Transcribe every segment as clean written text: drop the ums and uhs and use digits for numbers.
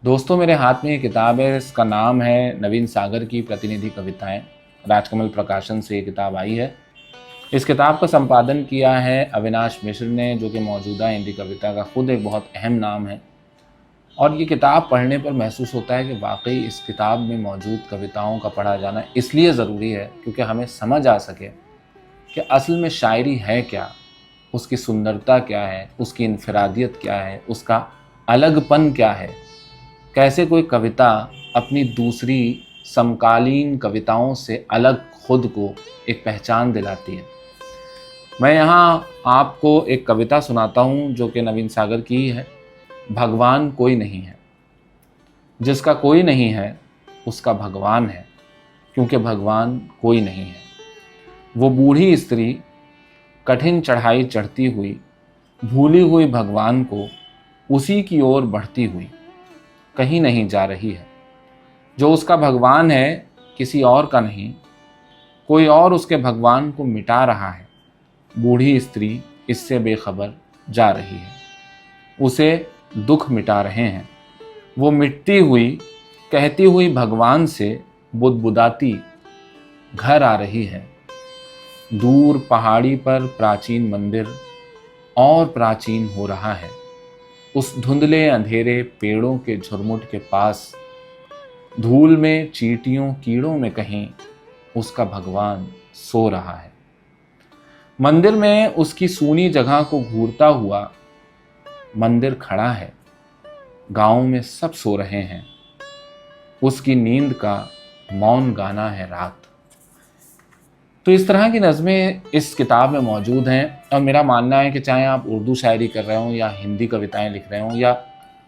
दोस्तों, मेरे हाथ में ये किताब है। इसका नाम है नवीन सागर की प्रतिनिधि कविताएं। राजकमल प्रकाशन से ये किताब आई है। इस किताब का संपादन किया है अविनाश मिश्र ने, जो कि मौजूदा हिंदी कविता का खुद एक बहुत अहम नाम है। और ये किताब पढ़ने पर महसूस होता है कि वाकई इस किताब में मौजूद कविताओं का पढ़ा जाना इसलिए ज़रूरी है क्योंकि हमें समझ आ सके कि असल में शायरी है क्या, उसकी सुंदरता क्या है, उसकी इनफरादियत क्या है, उसका अलगपन क्या है। कैसे कोई कविता अपनी दूसरी समकालीन कविताओं से अलग खुद को एक पहचान दिलाती है। मैं यहाँ आपको एक कविता सुनाता हूँ जो कि नवीन सागर की ही है। भगवान कोई नहीं है, जिसका कोई नहीं है उसका भगवान है, क्योंकि भगवान कोई नहीं है। वो बूढ़ी स्त्री कठिन चढ़ाई चढ़ती हुई, भूली हुई भगवान को उसी की ओर बढ़ती हुई कहीं नहीं जा रही है। जो उसका भगवान है किसी और का नहीं, कोई और उसके भगवान को मिटा रहा है। बूढ़ी स्त्री इससे बेखबर जा रही है, उसे दुख मिटा रहे हैं। वो मिटती हुई कहती हुई भगवान से बुदबुदाती घर आ रही है। दूर पहाड़ी पर प्राचीन मंदिर और प्राचीन हो रहा है। उस धुंधले अंधेरे पेड़ों के झुरमुट के पास, धूल में चींटियों कीड़ों में कहीं उसका भगवान सो रहा है। मंदिर में उसकी सूनी जगह को घूरता हुआ मंदिर खड़ा है। गांव में सब सो रहे हैं, उसकी नींद का मौन गाना है रात। तो इस तरह की नज़में इस किताब में मौजूद हैं। और मेरा मानना है कि चाहे आप उर्दू शायरी कर रहे हों या हिंदी कविताएं लिख रहे हों या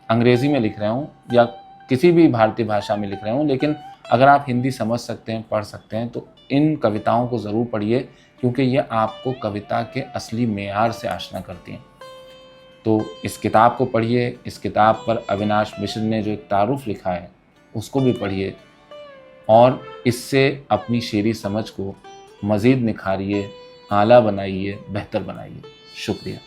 अंग्रेज़ी में लिख रहे हों या किसी भी भारतीय भाषा में लिख रहे हों, लेकिन अगर आप हिंदी समझ सकते हैं, पढ़ सकते हैं, तो इन कविताओं को ज़रूर पढ़िए, क्योंकि ये आपको कविता के असली मेयार से आशना करती हैं। तो इस किताब को पढ़िए। इस किताब पर अविनाश मिश्र ने जो एक तारुफ लिखा है उसको भी पढ़िए और इससे अपनी शेरी समझ को मज़ीद निखारिए, आला बनाइए, बेहतर बनाइए। शुक्रिया।